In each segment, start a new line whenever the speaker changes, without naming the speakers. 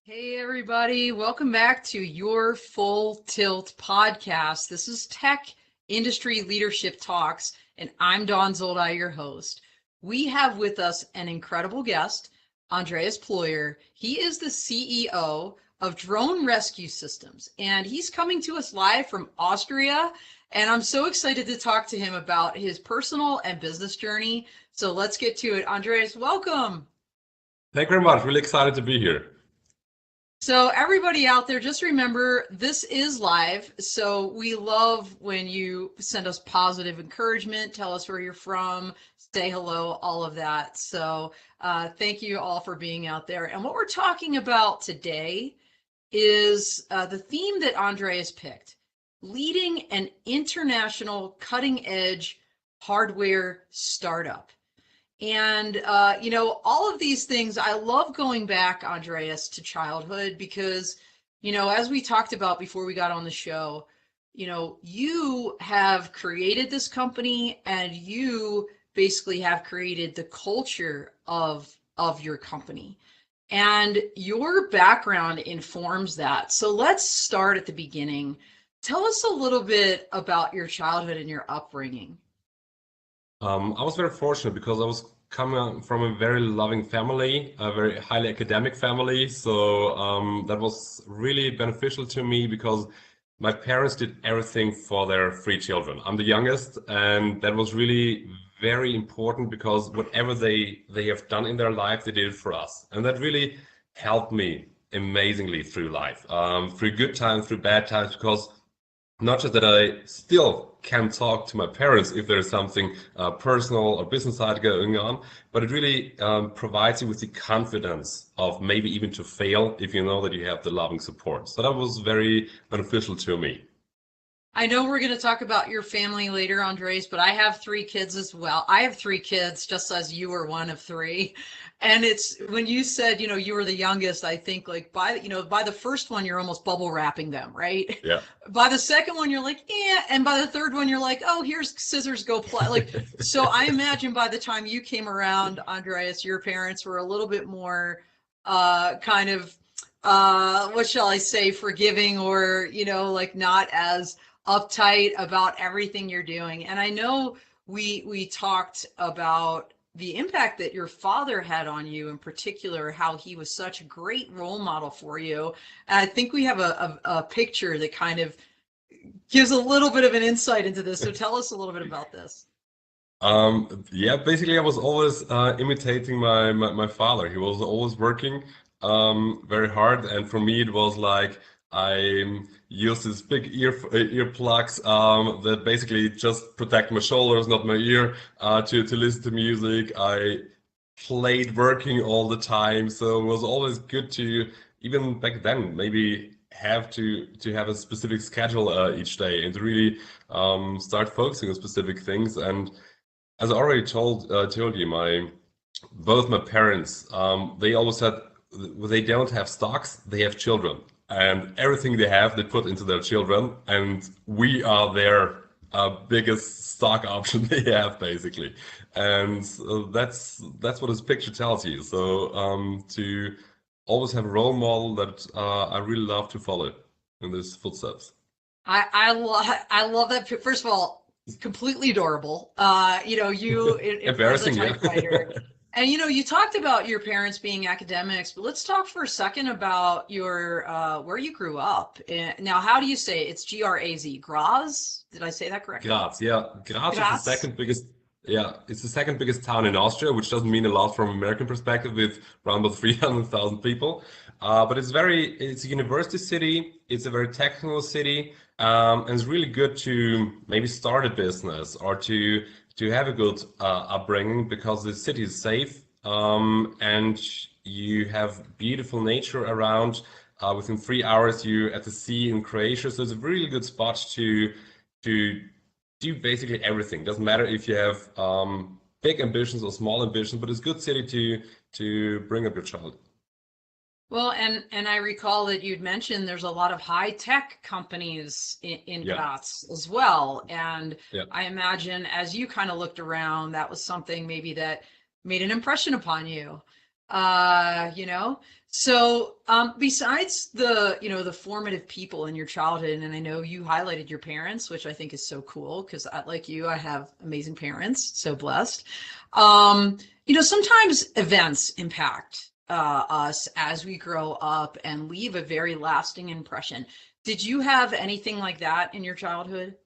Hey, everybody. Welcome back to your Full Tilt podcast. This is Tech Industry Leadership Talks, and I'm Dawn Zoldi, your host. We have with us an incredible guest, Andreas Ploier. He is the CEO of Drone Rescue Systems, and he's coming to us live from Austria. And I'm so excited to talk to him about his personal and business journey. So let's get to it. Andreas, welcome.
Thank you very much. Really excited to be here.
So everybody out there, just remember this is live. So we love when you send us positive encouragement, tell us where you're from, say hello, all of that. So thank you all for being out there. And what we're talking about today is the theme that Andre has picked, leading an international cutting edge hardware startup. And, all of these things, I love going back, Andreas, to childhood because, as we talked about before we got on the show, you have created this company and you basically have created the culture of your company. And your background informs that. So let's start at the beginning. Tell us a little bit about your childhood and your upbringing.
I was very fortunate because I was coming from a very loving family, a very highly academic family. So that was really beneficial to me because my parents did everything for their three children. I'm the youngest, and that was really very important because whatever they have done in their life, they did it for us. And that really helped me amazingly through life, through good times, through bad times, because not just that I still can talk to my parents if there's something personal or business side going on, but it really provides you with the confidence of maybe even to fail if you know that you have the loving support. So that was very beneficial to me.
I know we're going to talk about your family later, Andres, but I have three kids as well. I have three kids, just as you were one of three. And it's when you said, you were the youngest, I think like by the first one, you're almost bubble wrapping them, right?
Yeah.
By the second one, you're like, yeah. And by the third one, you're like, oh, here's scissors, go play. Like, so I imagine by the time you came around, Andreas, your parents were a little bit more kind of, what shall I say, forgiving or, like not as uptight about everything you're doing. And I know we talked about the impact that your father had on you in particular, how he was such a great role model for you. And I think we have a picture that kind of gives a little bit of an insight into this. So tell us a little bit about this.
Yeah, basically I was always imitating my father. He was always working very hard, and for me it was like I used these big earplugs that basically just protect my shoulders, not my ear, to listen to music. I played working all the time, so it was always good to even back then maybe have to have a specific schedule each day and to really start focusing on specific things. And as I already told you, my both my parents, they always said they don't have stocks, they have children, and everything they have, they put into their children, and we are their biggest stock option they have, basically. And that's what this picture tells you. So to always have a role model that I really love to follow in these footsteps.
I love that. First of all, completely adorable. You in front of the
Embarrassing, yeah.
typewriter. And you talked about your parents being academics, but let's talk for a second about your where you grew up. Now, how do you say it? It's Graz? Graz? Did I say that correctly?
Graz, yeah. Graz is the
Graz?
second biggest, yeah, it's the second biggest town in Austria, which doesn't mean a lot from American perspective with around about 300,000 people. But it's a university city, it's a very technical city, and it's really good to maybe start a business or to have a good upbringing because the city is safe, and you have beautiful nature around. Within 3 hours, you're at the sea in Croatia, so it's a really good spot to do basically everything. Doesn't matter if you have big ambitions or small ambitions, but it's a good city to bring up your child.
Well, and I recall that you'd mentioned there's a lot of high tech companies in
Yeah,
Graz as well. And
yeah.
I imagine as you kind of looked around, that was something maybe that made an impression upon you. You know, so besides the, the formative people in your childhood, and I know you highlighted your parents, which I think is so cool because like you, I have amazing parents, so blessed. Sometimes events impact us as we grow up and leave a very lasting impression. Did you have anything like that in your childhood?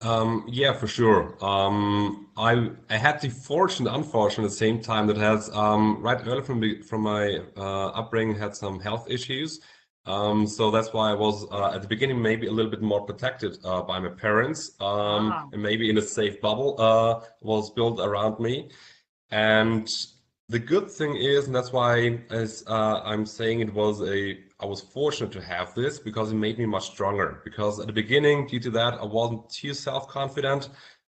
Yeah, for sure. I had the fortune, unfortunate at the same time that has right early from my upbringing had some health issues. So that's why I was at the beginning maybe a little bit more protected by my parents,
Ah,
and maybe in a safe bubble was built around me. And the good thing is, and that's why as I'm saying I was fortunate to have this because it made me much stronger. Because at the beginning, due to that, I wasn't too self-confident.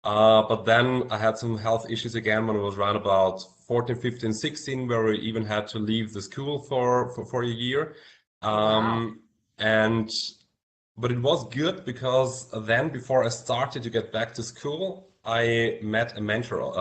But then I had some health issues again when I was around about 14, 15, 16, where we even had to leave the school for a year.
oh wow.
Um, and but it was good because then, before I started to get back to school, I met a mentor.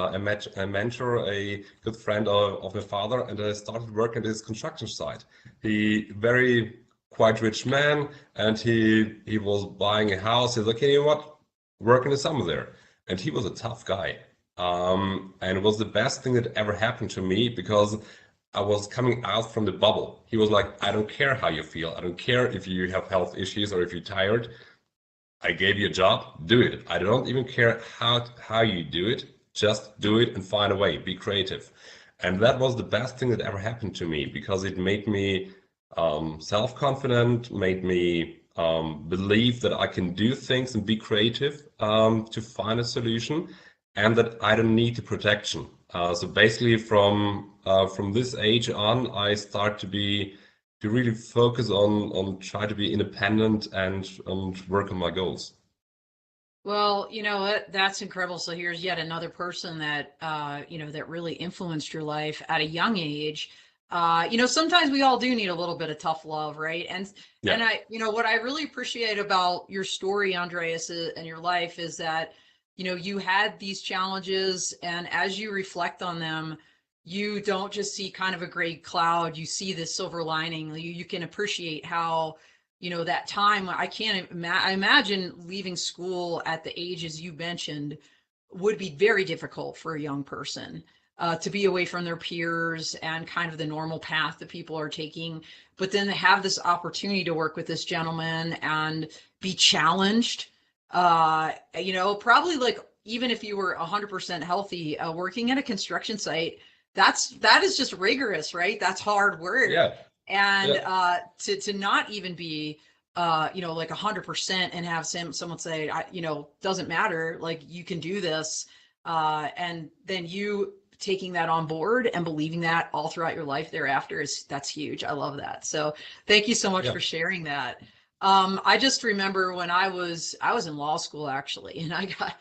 A good friend of my father, and I started working at his construction site. He very quite rich man, and he was buying a house. He's like, hey, you know what? Work in the summer there, and he was a tough guy. And it was the best thing that ever happened to me because I was coming out from the bubble. He was like, I don't care how you feel. I don't care if you have health issues or if you're tired. I gave you a job, do it. I don't even care how you do it. Just do it and find a way. Be creative. And that was the best thing that ever happened to me because it made me self-confident, made me believe that I can do things and be creative to find a solution, and that I don't need the protection. So basically, from this age on, I start to really focus on try to be independent and work on my goals.
Well, you know what? That's incredible. So here's yet another person that that really influenced your life at a young age. Sometimes we all do need a little bit of tough love, right? And
Yeah.
what I really appreciate about your story, Andreas, and your life is that, you had these challenges, and as you reflect on them, you don't just see kind of a gray cloud, you see this silver lining. You can appreciate how that time. I can't I imagine leaving school at the ages you mentioned would be very difficult for a young person, to be away from their peers and kind of the normal path that people are taking, but then to have this opportunity to work with this gentleman and be challenged, probably, like, even if you were 100% healthy, working at a construction site, that is just rigorous, right? That's hard work.
Yeah.
And
Yeah.
to not even be like 100% and have someone say, doesn't matter, like, you can do this, and then you taking that on board and believing that all throughout your life thereafter, that's huge. I love that. So thank you so much
Yeah.
for sharing that. I just remember when I was in law school, actually, and I got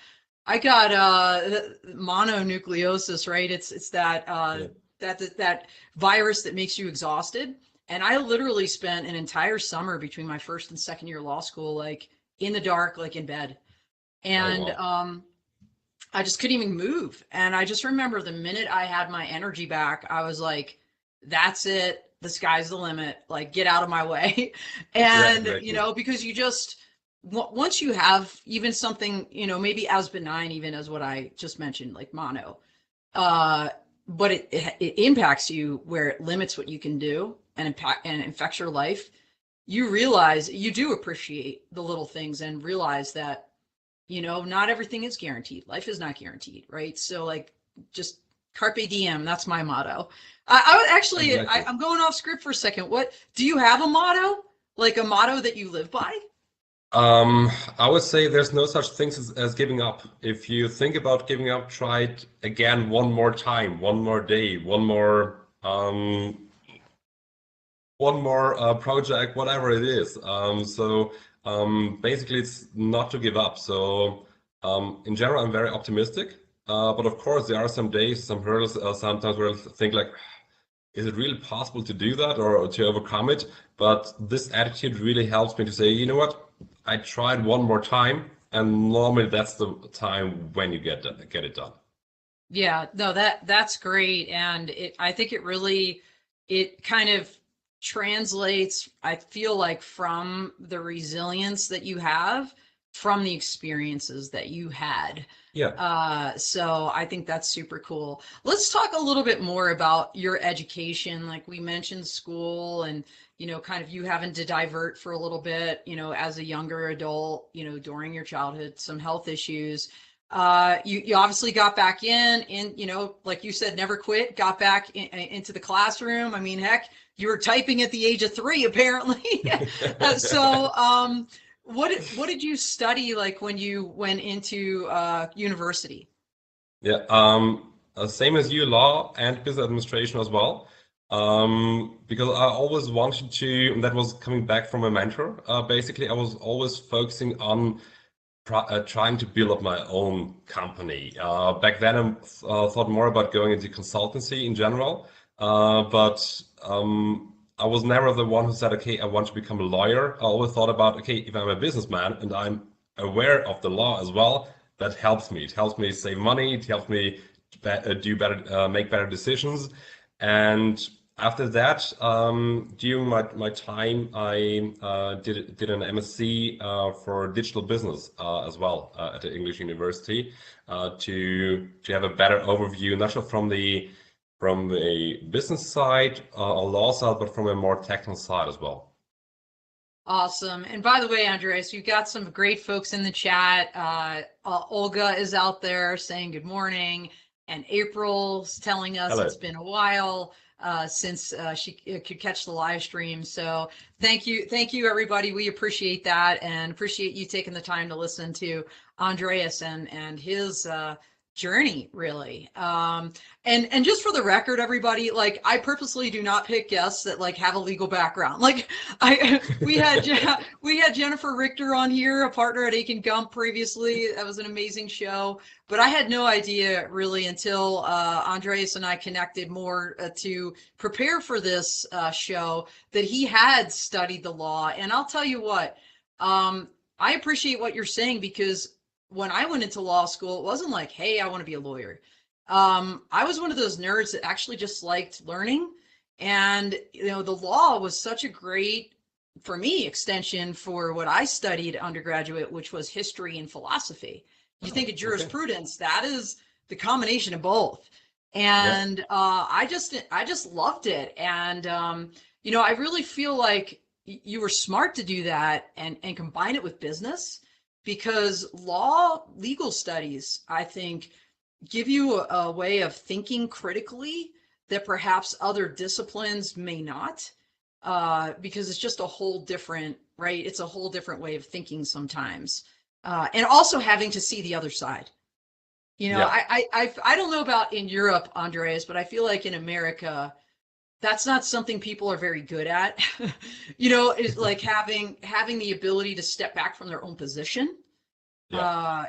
mononucleosis, right? It's
Yeah.
that virus that makes you exhausted. And I literally spent an entire summer between my first and second year law school, like, in the dark, like, in bed.
Oh
And
wow.
I just couldn't even move. And I just remember the minute I had my energy back, I was like, that's it. The sky's the limit. Like, get out of my way.
Yeah,
And,
exactly.
because you just, once you have even something, maybe as benign, even as what I just mentioned, like mono, uh, but it impacts you where it limits what you can do and impact and infects your life. You realize you do appreciate the little things and realize that, not everything is guaranteed. Life is not guaranteed, right? So, like, just carpe diem. That's my motto. I would actually,
Exactly.
I'm going off script for a second. What do you have a motto? Like a motto that you live by?
Um, I would say there's no such things as giving up. If you think about giving up, try it again one more time, one more day, one more project, whatever it is. Basically, it's not to give up. So in general, I'm very optimistic. But of course, there are some days, some hurdles, sometimes where I think like, is it really possible to do that or to overcome it? But this attitude really helps me to say, you know what? I tried one more time, and normally that's the time when you get it done.
Yeah, no, that's great. And I think it kind of translates, I feel like, from the resilience that you have from the experiences that you had.
Yeah.
So I think that's super cool. Let's talk a little bit more about your education. Like we mentioned school and, kind of you having to divert for a little bit, as a younger adult, during your childhood, some health issues. You obviously got back like you said, never quit, got back into the classroom. I mean, heck, you were typing at the age of 3, apparently. So, what did you study like when you went into university?
Yeah, same as you, law and business administration as well. Because I always wanted to, and that was coming back from a mentor. Basically, I was always focusing on trying to build up my own company. Back then, I thought more about going into consultancy in general, but I was never the one who said, okay, I want to become a lawyer. I always thought about, okay, if I'm a businessman and I'm aware of the law as well, that helps me. It helps me save money. It helps me do better, make better decisions. And after that, during my time, I did an MSc for digital business as well at the English University to have a better overview, not just from the business side or law side, but from a more technical side as well.
Awesome. And by the way, Andreas, you've got some great folks in the chat. Olga is out there saying good morning, and April's telling us
Hello.
it's been a while since she could catch the live stream. So thank you, everybody. We appreciate that and appreciate you taking the time to listen to Andreas and his journey, really. And just for the record, everybody, like I purposely do not pick guests that like have a legal background. Like we had Jennifer Richter on here, a partner at Aiken Gump previously. That was an amazing show. But I had no idea really until Andreas and I connected more to prepare for this show that he had studied the law. And I'll tell you what, I appreciate what you're saying because when I went into law school, it wasn't like, hey, I want to be a lawyer. I was one of those nerds that actually just liked learning. And, the law was such a great, for me, extension for what I studied undergraduate, which was history and philosophy. You think of
Oh, okay.
jurisprudence, that is the combination of both.
Yeah.
And I just loved it. And, I really feel like you were smart to do that and combine it with business because legal studies, I think, give you a way of thinking critically that perhaps other disciplines may not, because it's just a whole different, right? It's a whole different way of thinking sometimes. And also having to see the other side.
Yeah.
I don't know about in Europe, Andreas, but I feel like in America, that's not something people are very good at. Is like having the ability to step back from their own position,
Yeah.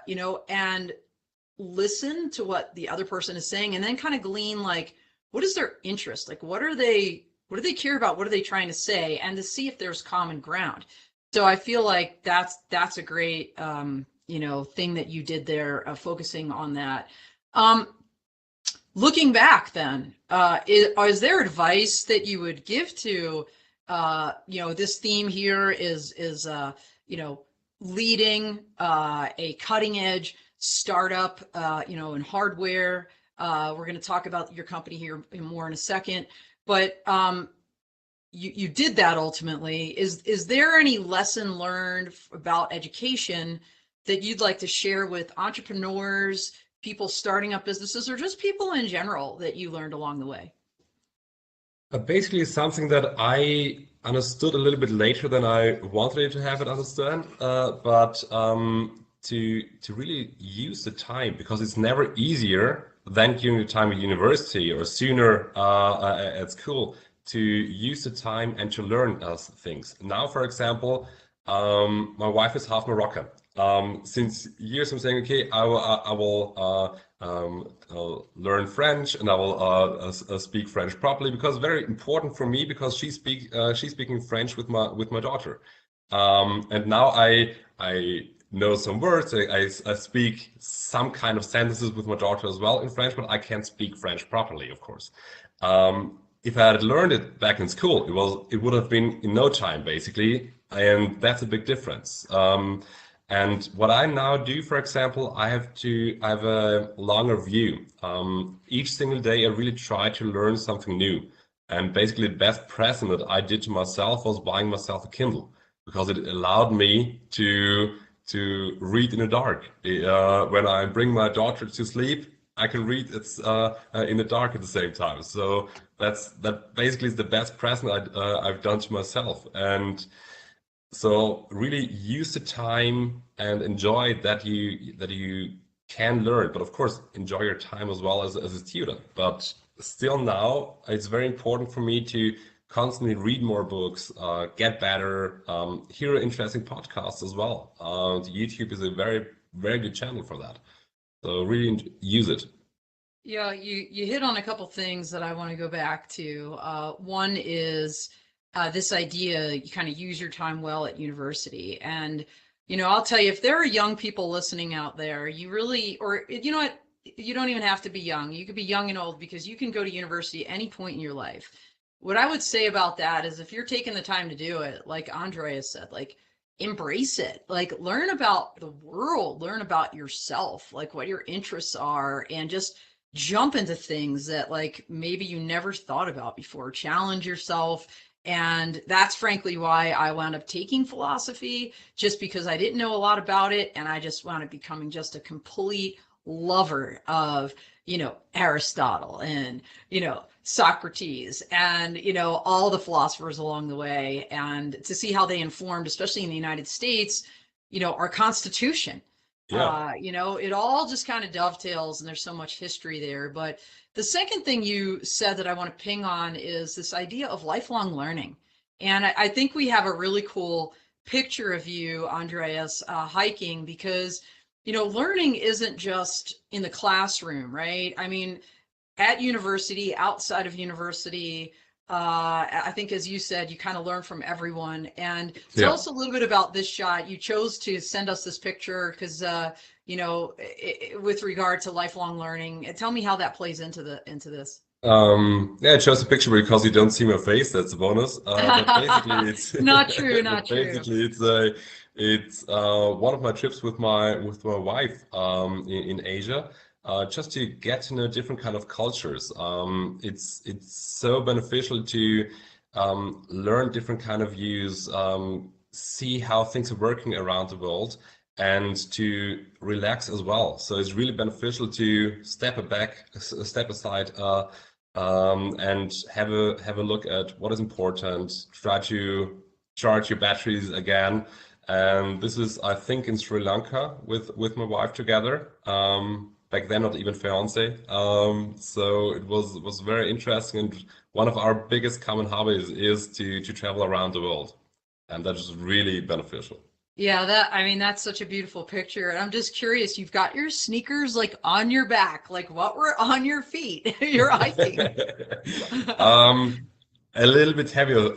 and listen to what the other person is saying and then kind of glean like what is their interest, like what do they care about, what are they trying to say, and to see if there's common ground. So I feel like that's a great thing that you did there, focusing on that. Looking back then, is there advice that you would give to this theme here is leading a cutting edge startup, in hardware. We're going to talk about your company here more in a second, but you did that ultimately. Is there any lesson learned about education that you'd like to share with entrepreneurs, people starting up businesses, or just people in general that you learned along the way?
Basically, something that I understood a little bit later than I wanted to have it understand, but to really use the time because it's never easier than during the time at university or sooner at school to use the time and to learn things. Now, for example, my wife is half Moroccan. Since years, I'm saying, okay, I'll learn French and I will speak French properly because it's very important for me because she's speaking French with my daughter. And now I know some words. I speak some kind of sentences with my daughter as well in French, but I can't speak French properly, of course. If I had learned it back in school, it would have been in no time, basically, and that's a big difference. And what I now do, for example, I have a longer view. Each single day, I really try to learn something new. And basically, the best present that I did to myself was buying myself a Kindle because it allowed me to read in the dark. When I bring my daughter to sleep, I can read in the dark at the same time. So that basically is the best present I've done to myself. And so really use the time and enjoy that you can learn, but of course enjoy your time as well as a student. But still now it's very important for me to constantly read more books, get better, hear interesting podcasts as well. YouTube is a very, very good channel for that. So really use it.
Yeah, you hit on a couple things that I want to go back to. One is this idea you kind of use your time well at university. And, I'll tell you, if there are young people listening out there, you really, or you know what, you don't even have to be young. You could be young and old because you can go to university at any point in your life. What I would say about that is if you're taking the time to do it, like Andreas said, like embrace it, like learn about the world, learn about yourself, like what your interests are, and just jump into things that like maybe you never thought about before. Challenge yourself. And that's frankly why I wound up taking philosophy, just because I didn't know a lot about it. And I just wound up becoming just a complete lover of, Aristotle and, Socrates and, all the philosophers along the way, and to see how they informed, especially in the United States, our Constitution.
Yeah.
It all just kind of dovetails, and there's so much history there. But the second thing you said that I want to ping on is this idea of lifelong learning. And I think we have a really cool picture of you, Andreas, hiking, because, learning isn't just in the classroom, right? I mean, at university, outside of university, I think, as you said, you kind of learn from everyone. And tell
Yeah.
us a little bit about this shot. You chose to send us this picture because, with regard to lifelong learning, tell me how that plays into this.
Yeah, it shows a picture because you don't see my face. That's a bonus. But basically, it's
Not true, not
but
true.
basically it's one of my trips with my wife in Asia, just to get to know different kind of cultures. It's so beneficial to learn different kind of views, see how things are working around the world, and to relax as well. So it's really beneficial to step aside. And have a look at what is important. Try to charge your batteries again. And this is, I think, in Sri Lanka with my wife together. Back then, not even fiance. So it was very interesting. And one of our biggest common hobbies is to travel around the world, and that is really beneficial.
Yeah, I mean, that's such a beautiful picture. And I'm just curious, you've got your sneakers like on your back, like what were on your feet? You're hiking.
Um, a little bit heavier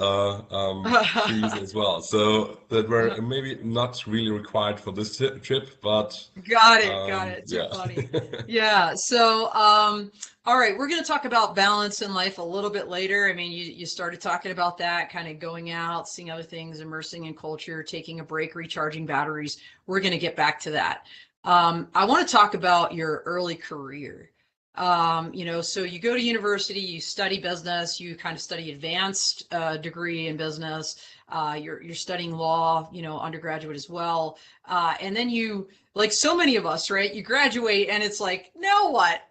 shoes as well, so that were maybe not really required for this trip, but
Got it. Too
yeah.
funny. Yeah. So, all right, we're going to talk about balance in life a little bit later. I mean, you started talking about that, kind of going out, seeing other things, immersing in culture, taking a break, recharging batteries. We're going to get back to that. I want to talk about your early career. So you go to university, you study business, you kind of study advanced degree in business. You're studying law, undergraduate as well. And then you, like so many of us, right? You graduate and it's like, now what?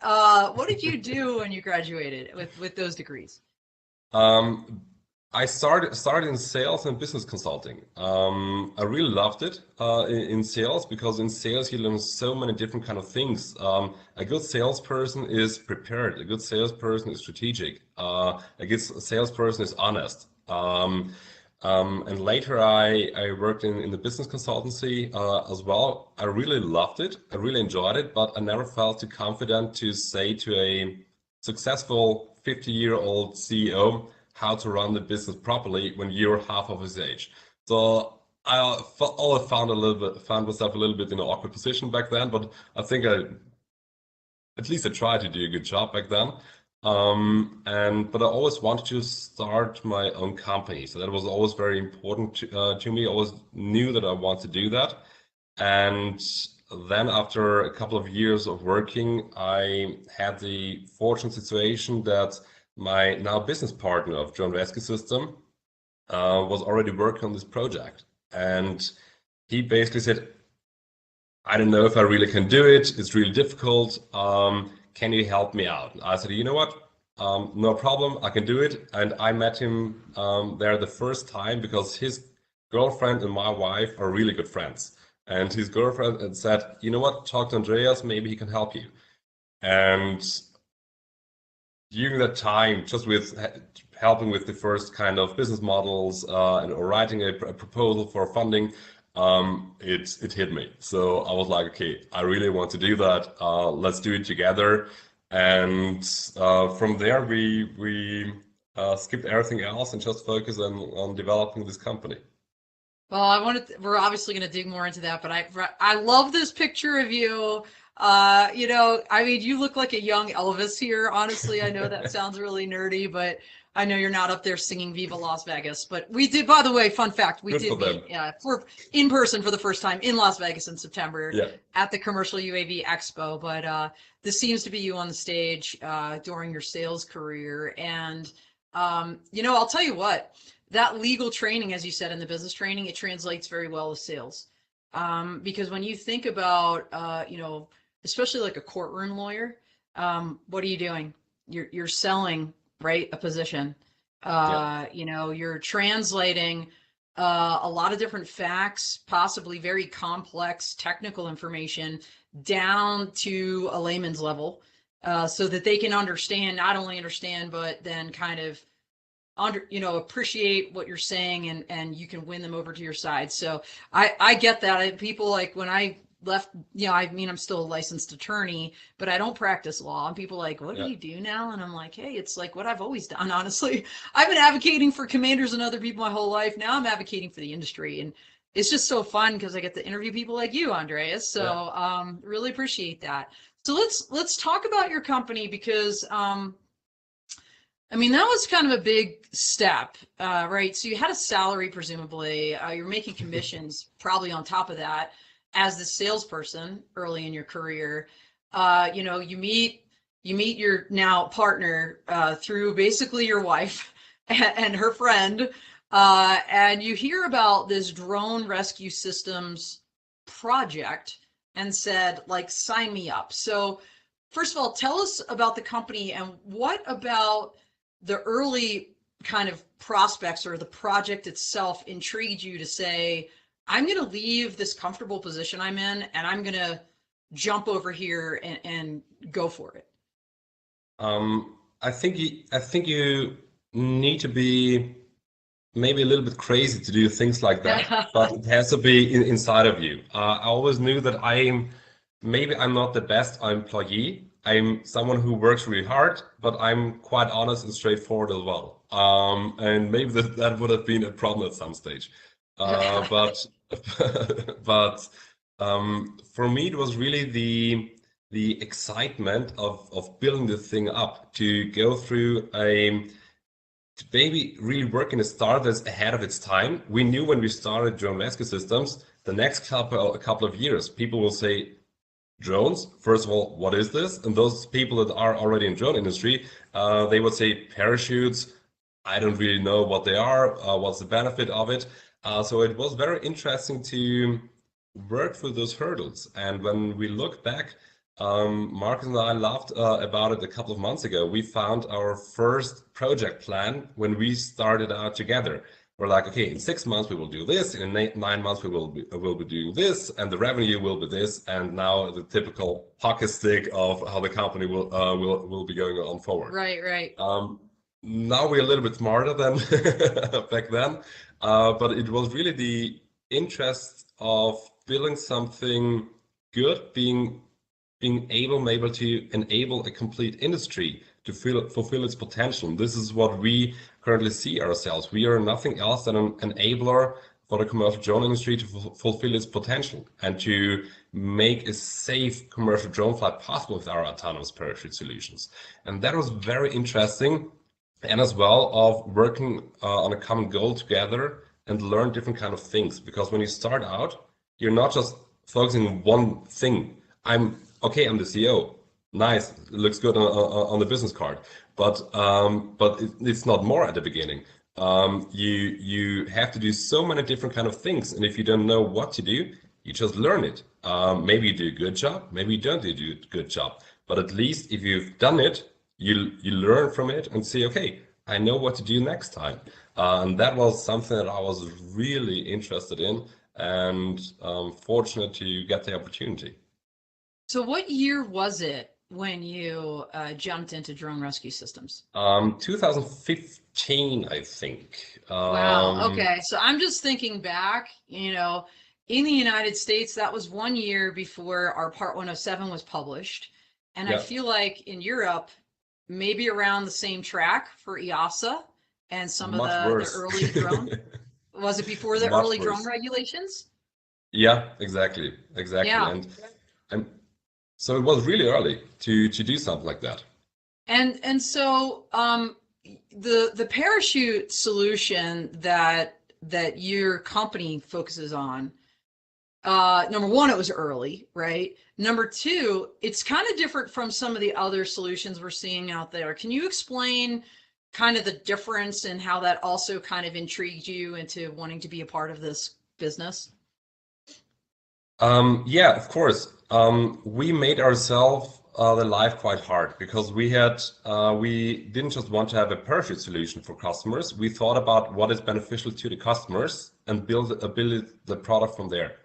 What did you do when you graduated with those degrees?
Um, I started in sales and business consulting. I really loved it in sales because in sales you learn so many different kind of things. A good salesperson is prepared. A good salesperson is strategic. A good salesperson is honest. And later I worked in the business consultancy as well. I really loved it. I really enjoyed it, but I never felt too confident to say to a successful 50-year-old CEO how to run the business properly when you're half of his age. So always found myself a little bit in an awkward position back then, but I think at least I tried to do a good job back then. But I always wanted to start my own company, so that was always very important to me. I always knew that I wanted to do that, and then after a couple of years of working, I had the fortunate situation that my now business partner of Drone Rescue System was already working on this project, and he basically said, I don't know if I really can do it. It's really difficult. Can you help me out? I said, you know what? No problem. I can do it. And I met him there the first time because his girlfriend and my wife are really good friends. And his girlfriend had said, you know what? Talk to Andreas. Maybe he can help you. And during that time, just with helping with the first kind of business models and or writing a proposal for funding, it hit me. So I was like, okay, I really want to do that. Let's do it together. And from there, we skipped everything else and just focused on developing this company.
Well, we're obviously going to dig more into that, but I love this picture of you. I mean, you look like a young Elvis here. Honestly, I know that sounds really nerdy, but I know you're not up there singing Viva Las Vegas. But we did, by the way, fun fact, we did meet for in person for the first time in Las Vegas in September at the Commercial UAV Expo. But this seems to be you on the stage during your sales career. And, I'll tell you what. That legal training, as you said, in the business training, it translates very well to sales. Because when you think about, especially like a courtroom lawyer, what are you doing? You're selling, right, a position. You're translating a lot of different facts, possibly very complex technical information, down to a layman's level, so that they can not only understand, but then kind of appreciate what you're saying, and you can win them over to your side. So I get that. People, like, when I left, I'm still a licensed attorney, but I don't practice law. And people like, what do you do now? And I'm like, hey, it's like what I've always done, honestly. I've been advocating for commanders and other people my whole life. Now I'm advocating for the industry. And it's just so fun because I get to interview people like you, Andreas. So really appreciate that. So let's talk about your company, because that was kind of a big step, right? So you had a salary, presumably. You're making commissions probably on top of that as the salesperson early in your career. You meet your now partner through basically your wife and her friend, and you hear about this drone rescue systems project and said, like, sign me up. So first of all, tell us about the company, and what about the early kind of prospects or the project itself intrigued you to say, I'm going to leave this comfortable position I'm in, and I'm going to jump over here and go for it?
I think you need to be maybe a little bit crazy to do things like that, but it has to be inside of you. I always knew that I'm not the best employee. I'm someone who works really hard, but I'm quite honest and straightforward as well. And maybe that would have been a problem at some stage. But for me, it was really the excitement of building the thing up, to go through to maybe really work in a startup that's ahead of its time. We knew when we started Drone Rescue Systems, the next couple of years, people will say, drones, first of all, what is this? And those people that are already in drone industry, they would say parachutes. I don't really know what they are, what's the benefit of it. So it was very interesting to work through those hurdles. And when we look back, Marcus and I laughed about it a couple of months ago. We found our first project plan when we started out together. We're like, okay, in 6 months we will do this. In 9 months we will be doing this, and the revenue will be this. And now the typical hockey stick of how the company will be going on forward.
Right.
Now we're a little bit smarter than back then, but it was really the interest of building something good, being able to enable a complete industry to fulfill its potential. And this is what we currently see ourselves. We are nothing else than an enabler for the commercial drone industry to fulfill its potential and to make a safe commercial drone flight possible with our autonomous parachute solutions. And that was very interesting, and as well of working on a common goal together and learn different kind of things. Because when you start out, you're not just focusing on one thing. I'm the CEO. Nice, it looks good on the business card, but it's not more at the beginning. You have to do so many different kind of things, and if you don't know what to do, you just learn it. Maybe you do a good job, maybe you don't do a good job, but at least if you've done it, you learn from it and say, okay, I know what to do next time. And that was something that I was really interested in, and fortunate to get the opportunity.
So what year was it when you jumped into drone rescue systems?
2015, I think.
Wow. Okay. So I'm just thinking back, in the United States, that was 1 year before our Part 107 was published. And I
Yeah.
feel like in Europe, maybe around the same track for EASA and some of
Much
the
worse.
early drone. Was it before the
Much
early drone
worse.
regulations?
Yeah, exactly.
Yeah.
And so it was really early to do something like that.
And so the parachute solution that your company focuses on, number one, it was early, right? Number two, it's kind of different from some of the other solutions we're seeing out there. Can you explain kind of the difference and how that also kind of intrigued you into wanting to be a part of this business?
Yeah, of course. We made ourselves the life quite hard because we didn't just want to have a parachute solution for customers. We thought about what is beneficial to the customers and build the product from there.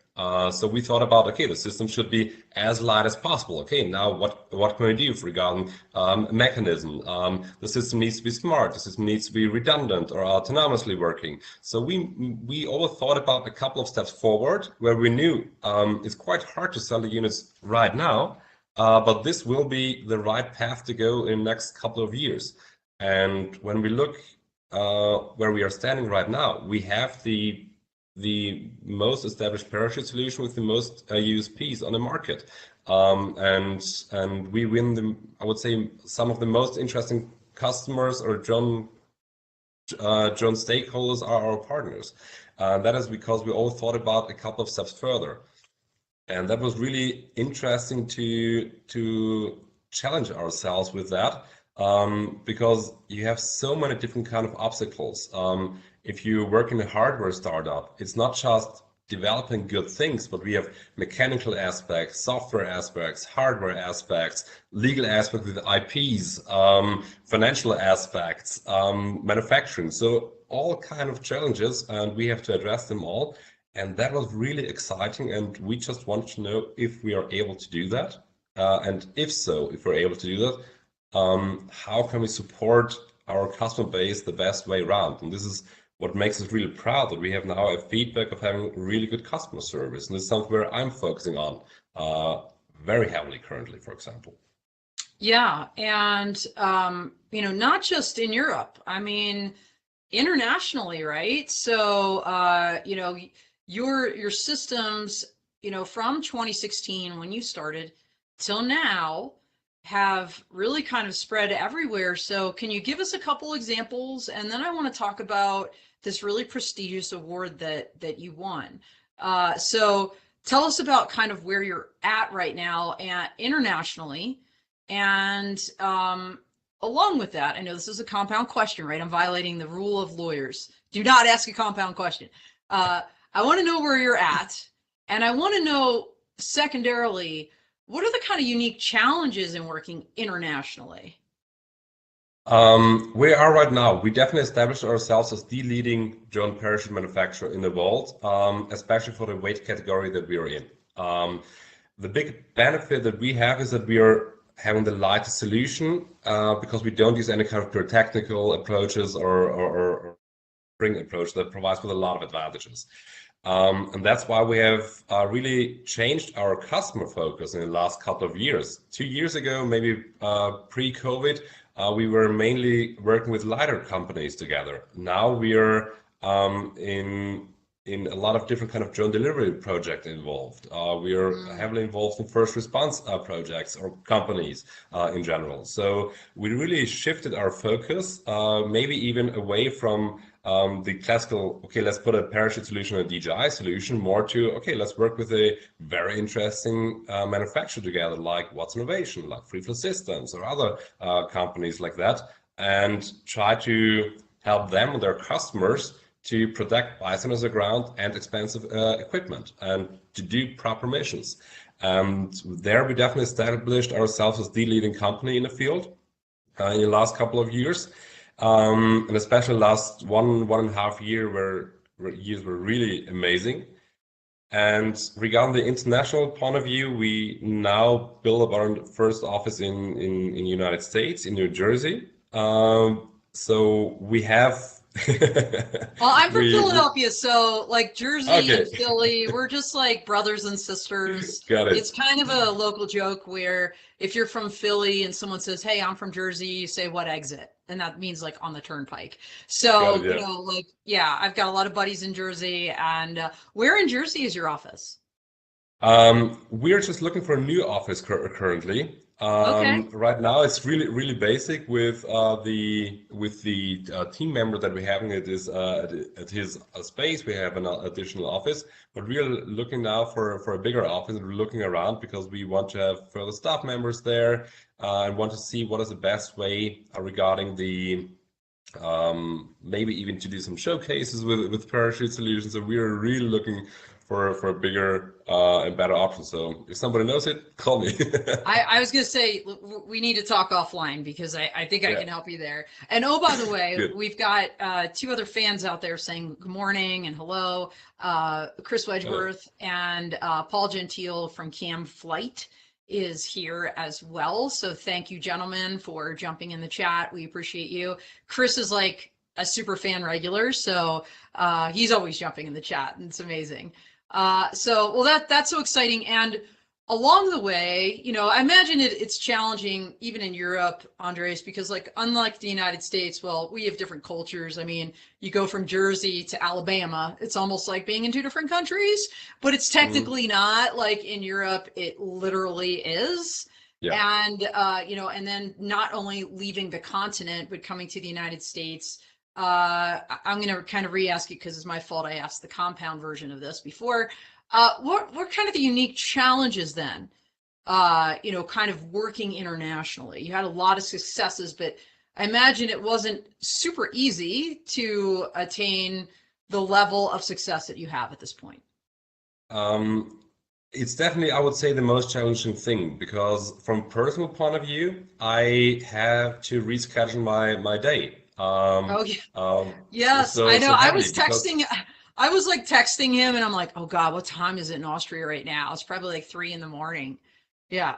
So we thought about, okay, the system should be as light as possible. Okay, now what can we do regarding mechanism? The system needs to be smart. The system needs to be redundant or autonomously working. So we always thought about a couple of steps forward where we knew it's quite hard to sell the units right now, but this will be the right path to go in the next couple of years. And when we look where we are standing right now, we have the most established parachute solution with the most USPs on the market, and we win I would say, some of the most interesting customers or drone stakeholders are our partners. That is because we all thought about a couple of steps further, and that was really interesting to challenge ourselves with that, because you have so many different kind of obstacles. If you work in a hardware startup, it's not just developing good things, but we have mechanical aspects, software aspects, hardware aspects, legal aspects with IPs, financial aspects, manufacturing. So all kind of challenges, and we have to address them all. And that was really exciting, and we just wanted to know if we are able to do that. And if so, if we're able to do that, how can we support our customer base the best way around? And this is what makes us really proud, that we have now a feedback of having really good customer service. And this is something where I'm focusing on very heavily currently, for example.
Yeah, and not just in Europe. I mean, internationally, right? So, your systems, from 2016 when you started till now have really kind of spread everywhere. So can you give us a couple examples? And then I want to talk about this really prestigious award that you won. So tell us about kind of where you're at right now and internationally. And along with that, I know this is a compound question, right? I'm violating the rule of lawyers. Do not ask a compound question. I want to know where you're at. And I want to know secondarily, what are the kind of unique challenges in working internationally?
We are right now. We definitely established ourselves as the leading drone parachute manufacturer in the world, especially for the weight category that we are in. The big benefit that we have is that we are having the lightest solution, because we don't use any kind of pyrotechnical approaches or spring approach that provides with a lot of advantages. And that's why we have really changed our customer focus in the last couple of years. 2 years ago, maybe pre-COVID, we were mainly working with lidar companies together. Now we are in in a lot of different kind of drone delivery projects involved. We are
Mm.
heavily involved in first response projects or companies in general. So we really shifted our focus, maybe even away from the classical, okay, let's put a parachute solution and a DJI solution, more to, okay, let's work with a very interesting manufacturer together, like What's Innovation, like Free Flow Systems or other companies like that, and try to help them and their customers to protect bison as a ground and expensive equipment and to do proper missions. And there we definitely established ourselves as the leading company in the field in the last couple of years. And especially last one and a half years were really amazing. And regarding the international point of view, we now build up our first office in United States, in New Jersey. So we have
Well, I'm from
we
Philadelphia, so like Jersey
okay,
and Philly, we're just like brothers and sisters.
got
It's
it,
kind of a local joke where if you're from Philly and someone says, "Hey, I'm from Jersey," you say, "What exit?" And that means like on the turnpike.
got it,
So,
yeah.
like, yeah, I've got a lot of buddies in Jersey. And where in Jersey is your office?
We're just looking for a new office currently.
Okay.
Right now, it's really basic with the team member that we're having at his space. We have an additional office, but we are looking now for a bigger office. We're looking around because we want to have further staff members there and want to see what is the best way regarding the maybe even to do some showcases with parachute solutions. So we are really looking for a bigger and better option. So if somebody knows it, call me.
I was going to say, we need to talk offline because I think I
Yeah,
can help you there. And oh, by the way,
good.
we've got two other fans out there saying good morning and hello. Chris
Hello.
Wedgeworth and Paul Gentile from Cam Flight is here as well. So thank you, gentlemen, for jumping in the chat. We appreciate you. Chris is like a super fan regular, so he's always jumping in the chat, and it's amazing. So well, that's so exciting. And along the way, I imagine it's challenging even in Europe, Andres, because like unlike the United States, well, we have different cultures. I mean, you go from Jersey to Alabama, it's almost like being in two different countries, but it's
Mhm.
technically not. Like in Europe, it literally is.
Yeah.
And and then not only leaving the continent, but coming to the United States. I'm going to kind of re-ask you because it's my fault. I asked the compound version of this before. What kind of the unique challenges then? Kind of working internationally. You had a lot of successes, but I imagine it wasn't super easy to attain the level of success that you have at this point.
Um, it's definitely, I would say, the most challenging thing because from personal point of view, I have to reschedule my day.
Oh yeah.
So
Yes, I know.
so heavily because
I was like texting him and I'm like, oh God, what time is it in Austria right now? It's probably like 3 in the morning. Yeah.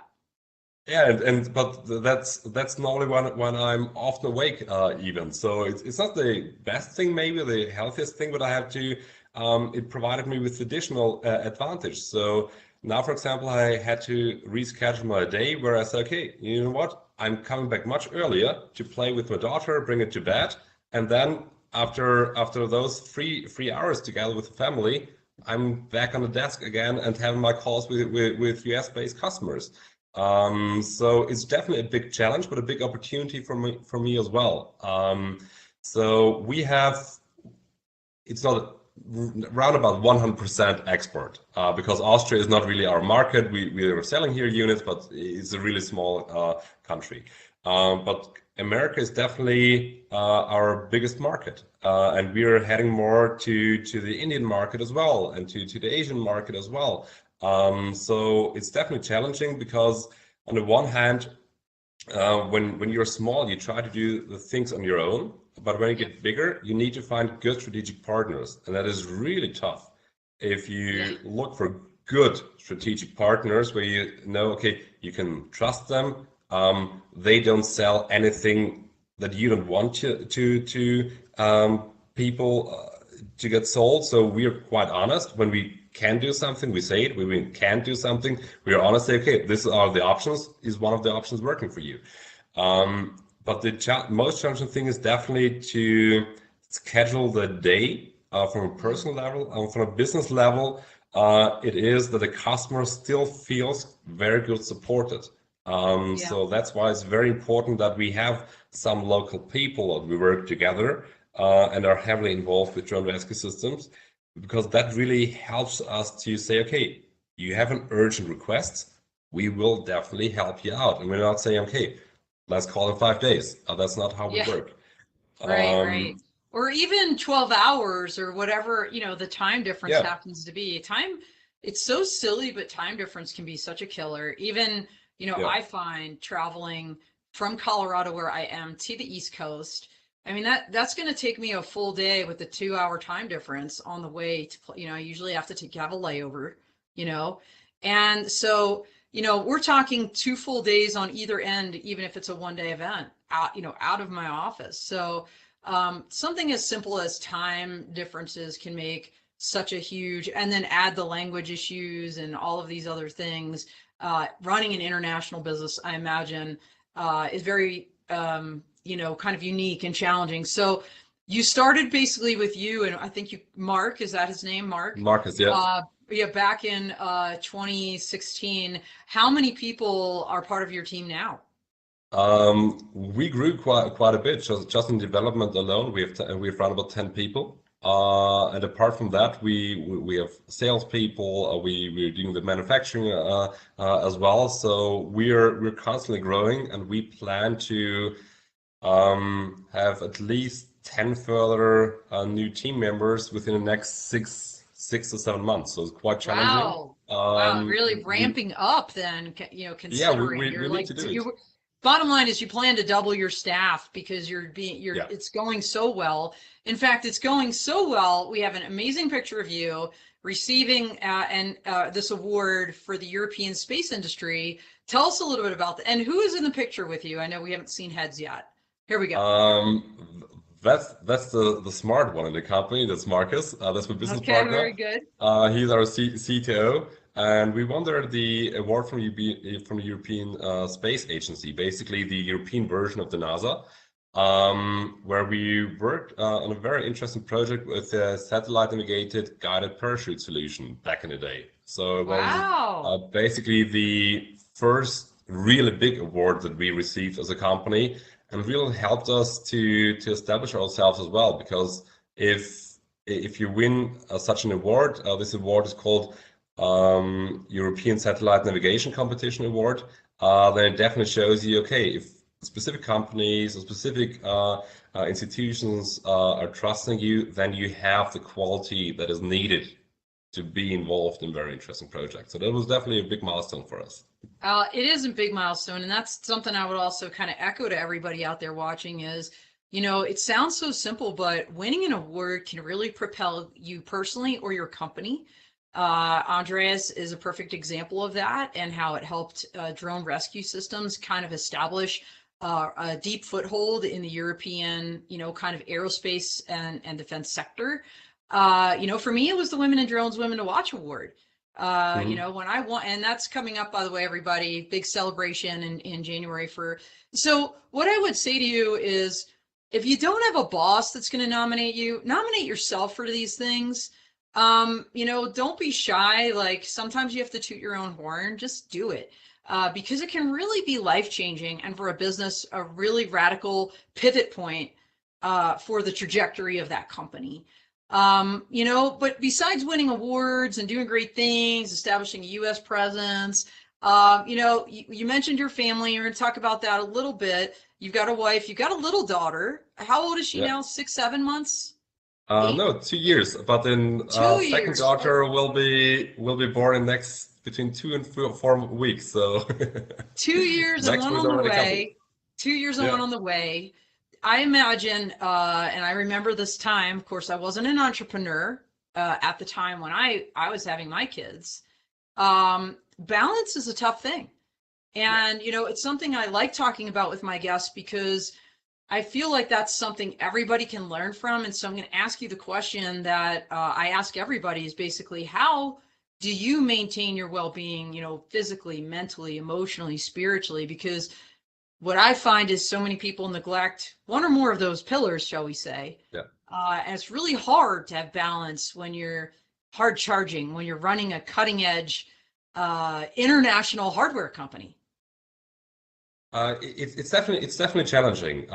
yeah, and but that's normally when I'm often awake even. So it's not the best thing, maybe the healthiest thing, but I have to. It provided me with additional advantage. So now, for example, I had to reschedule my day where I said, okay, you know what? I'm coming back much earlier to play with my daughter, bring it to bed, and then after those three hours together with the family, I'm back on the desk again and having my calls with US-based customers. So it's definitely a big challenge, but a big opportunity for me as well. So we have, it's not around about 100% export because Austria is not really our market. We are selling here units, but it's a really small country. But America is definitely our biggest market, and we are heading more to the Indian market as well, and to the Asian market as well. So it's definitely challenging because on the one hand, when you're small, you try to do the things on your own, but when you
Yep.
get bigger, you need to find good strategic partners, and that is really tough. If
Yeah.
you look for good strategic partners where you know, okay, you can trust them, they don't sell anything that you don't want people to get sold. So we're quite honest when we can do something, we say it. When we can't do something, we are honest. Say, okay, these are the options. Is one of the options working for you? But the most challenging thing is definitely to schedule the day from a personal level, from a business level, it is that the customer still feels very good supported.
Yeah.
So that's why it's very important that we have some local people that we work together and are heavily involved with drone rescue systems, because that really helps us to say, okay, you have an urgent request, we will definitely help you out. And we're not saying, okay, let's call in 5 days. That's not how we
Yeah.
work.
Right, right.
Um,
Or even 12 hours or whatever, the time difference
yeah,
happens to be. It's so silly, but time difference can be such a killer. Even,
yeah.
I find traveling from Colorado where I am to the East Coast, I mean that's going to take me a full day with the 2 hour time difference on the way to, I usually have to have a layover, you know. And so, we're talking 2 full days on either end, even if it's a 1 day event out of my office. So, something as simple as time differences can make such a huge, and then add the language issues and all of these other things. Running an international business, I imagine, is very, kind of unique and challenging. So you started basically with you, and I think Mark, is that his name? Mark?
Marcus, yeah.
Yeah, back in 2016. How many people are part of your team now?
We grew quite a bit. Just in development alone, we've run about 10 people. And apart from that, we have salespeople. We're doing the manufacturing as well. So we're constantly growing, and we plan to have at least 10 further new team members within the next six to 7 months. So it's quite challenging.
Wow. Wow, really
We
ramping up then,
Yeah,
considering you're
we need
like
to do it.
bottom line is you plan to double your staff because
Yeah.
it's going so well. In fact, it's going so well. We have an amazing picture of you receiving this award for the European space industry. Tell us a little bit about that. And who is in the picture with you? I know we haven't seen heads yet. Here we go.
That's the smart one in the company. That's Marcus. That's my business
Okay, very
partner.
good.
He's our CTO, and we won the award from the European Space Agency, basically the European version of the NASA, where we worked on a very interesting project with a satellite-navigated guided parachute solution back in the day. So it was
Wow.
basically the first really big award that we received as a company, and really helped us to establish ourselves as well. Because if you win such an award, this award is called European Satellite Navigation Competition Award. Then it definitely shows you, okay, if specific companies or specific institutions are trusting you, then you have the quality that is needed to be involved in very interesting projects. So that was definitely a big milestone for us.
It is a big milestone, and that's something I would also kind of echo to everybody out there watching is, it sounds so simple, but winning an award can really propel you personally or your company. Andreas is a perfect example of that, and how it helped drone rescue systems kind of establish a deep foothold in the European, kind of aerospace and defense sector. For me, it was the Women in Drones, Women to Watch Award.
Mhm.
When I want, and that's coming up, by the way, everybody, big celebration in January so what I would say to you is, if you don't have a boss that's going to nominate you, nominate yourself for these things. Don't be shy. Like, sometimes you have to toot your own horn, just do it. Because it can really be life changing, and for a business, a really radical pivot point for the trajectory of that company. But besides winning awards and doing great things, establishing a U.S. presence, you mentioned your family. You're going to talk about that a little bit. You've got a wife, you've got a little daughter. How old is she
Yeah.
now? 6, 7 months? 8?
No, 2 years. But then
Two
second
years. Oh,
daughter will be born in next between 2 and 4 weeks. So
2 years and
next
one
one is
on the
already coming.
way. 2 years and
Yeah.
one on the way. I imagine, and I remember this time, of course, I wasn't an entrepreneur at the time when I was having my kids. Balance is a tough thing.
Yeah.
And, it's something I like talking about with my guests because I feel like that's something everybody can learn from. And so I'm going to ask you the question that I ask everybody is basically, how do you maintain your well-being, physically, mentally, emotionally, spiritually? Because what I find is so many people neglect one or more of those pillars, shall we say.
Yeah.
And it's really hard to have balance when you're hard charging, when you're running a cutting edge international hardware company.
It's definitely challenging.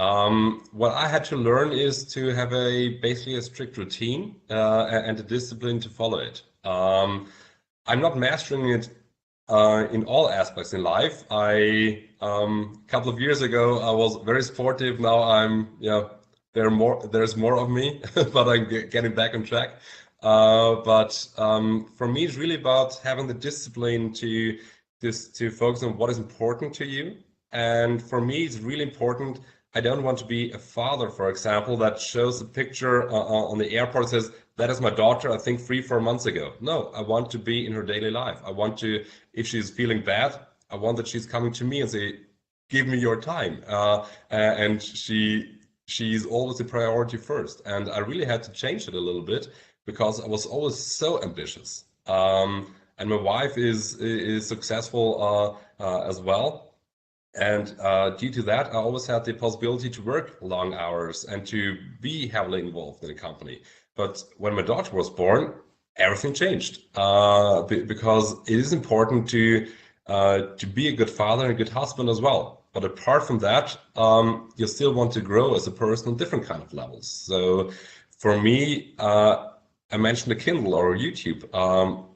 What I had to learn is to have basically a strict routine and a discipline to follow it. I'm not mastering it in all aspects in life. A couple of years ago I was very sportive. Now there's more of me, but I'm getting back on track. But for me, it's really about having the discipline to focus on what is important to you. And for me, it's really important. I don't want to be a father, for example, that shows a picture on the airport and says, that is my daughter, I think 3, 4 months ago. No, I want to be in her daily life. I want to, if she's feeling bad, I want that she's coming to me and say, give me your time. And she's always the priority first. And I really had to change it a little bit because I was always so ambitious. And my wife is successful as well. And due to that, I always had the possibility to work long hours and to be heavily involved in the company. But when my daughter was born, everything changed because it is important to be a good father and a good husband as well. But apart from that, you still want to grow as a person on different kind of levels. So for me, I mentioned the Kindle or YouTube.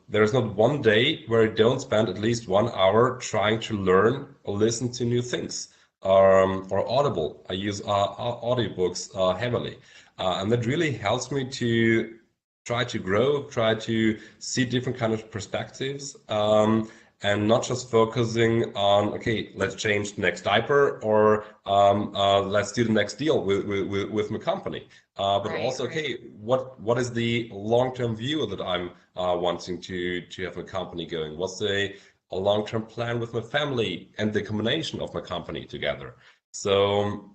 There's not one day where I don't spend at least 1 hour trying to learn or listen to new things. Or Audible. I use audiobooks heavily. And that really helps me to try to grow, try to see different kind of perspectives, and not just focusing on, okay, let's change the next diaper or let's do the next deal with my company. But
Right,
also,
right.
okay, what is the long-term view that I'm wanting to have a company going? What's a long-term plan with my family and the combination of my company together? So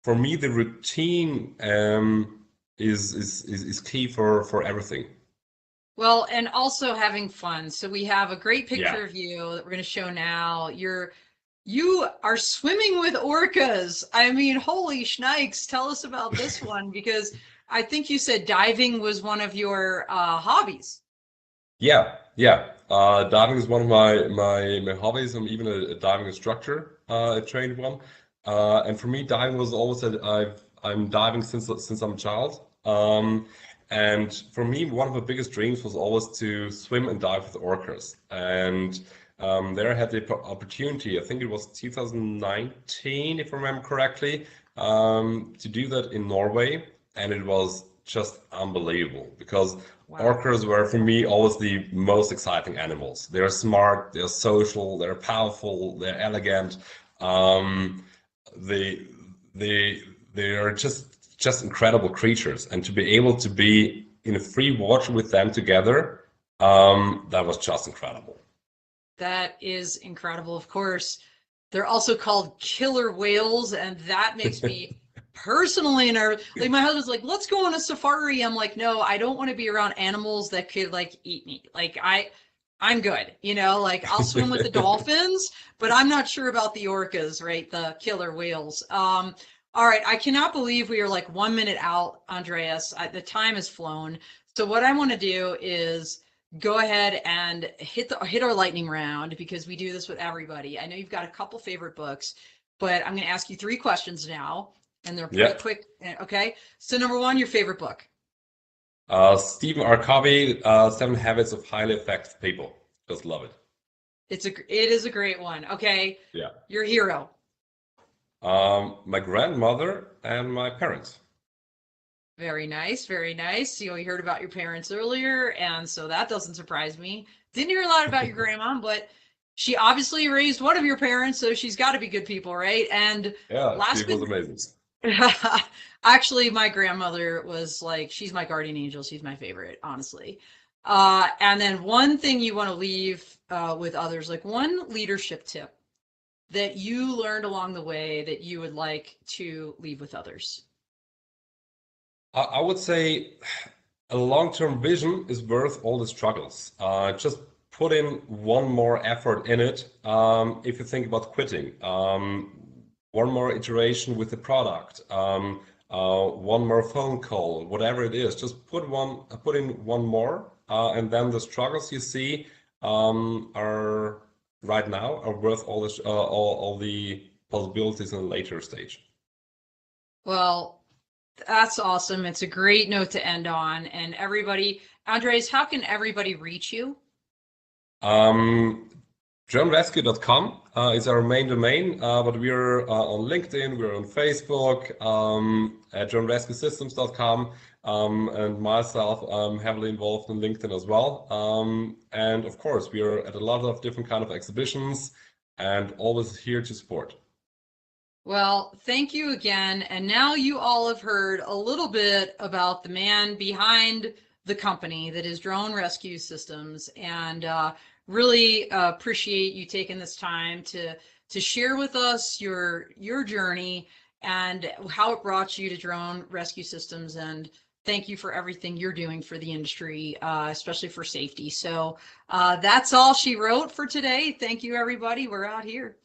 for me, the routine is key for everything.
Well, and also having fun. So we have a great
Yeah.
picture of you that we're going to show now. You are swimming with orcas. I mean, holy shnikes. Tell us about this one because I think you said diving was one of your hobbies.
Yeah. Diving is one of my hobbies. I'm even a diving instructor, a trained one. And for me, diving was always that I'm diving since I'm a child. And for me, one of the biggest dreams was always to swim and dive with orcas. And there I had the opportunity, I think it was 2019, if I remember correctly, to do that in Norway. And it was just unbelievable because
Wow.
orcas were for me always the most exciting animals. They're smart, they're social, they're powerful, they're elegant. Um, they they they are just incredible creatures, and to be able to be in a free water with them together, that was just incredible.
That is incredible. Of course, they're also called killer whales, and that makes me personally nervous. Like my husband's like, let's go on a safari. I'm like, no, I don't want to be around animals that could like eat me. Like I'm good, like I'll swim with the dolphins, but I'm not sure about the orcas, right? The killer whales. All right, I cannot believe we are like 1 minute out, Andreas. The time has flown. So what I want to do is go ahead and hit our lightning round because we do this with everybody. I know you've got a couple favorite books, but I'm going to ask you 3 questions now, and they're pretty
Yeah.
quick. Okay. So number one, your favorite book.
Stephen R. Covey, Seven Habits of Highly Effective People. Just love it.
It is a great one. Okay.
Yeah.
Your hero.
My grandmother and my parents.
Very nice. Very nice. You heard about your parents earlier, and so that doesn't surprise me. Didn't hear a lot about your grandma, but she obviously raised one of your parents, so she's got to be good people, right? And
Yeah, she
last
was
but
amazing.
actually, my grandmother was like, she's my guardian angel. She's my favorite, honestly. And then one thing you want to leave with others, like one leadership tip that you learned along the way that you would like to leave with others.
I would say a long-term vision is worth all the struggles. Just put in one more effort in it. If you think about quitting, one more iteration with the product, one more phone call, whatever it is, just put in one more, and then the struggles you see are right now are worth all the possibilities in a later stage.
Well, that's awesome. It's a great note to end on. And everybody, Andres, how can everybody reach you?
DroneRescue.com is our main domain, but we're on LinkedIn, we're on Facebook, at DroneRescueSystems.com, and myself, I'm heavily involved in LinkedIn as well. And of course, we're at a lot of different kind of exhibitions and always here to support.
Well, thank you again. And now you all have heard a little bit about the man behind the company that is Drone Rescue Systems, and really appreciate you taking this time to share with us your journey and how it brought you to Drone Rescue Systems. And thank you for everything you're doing for the industry, especially for safety. So that's all she wrote for today. Thank you, everybody. We're out here.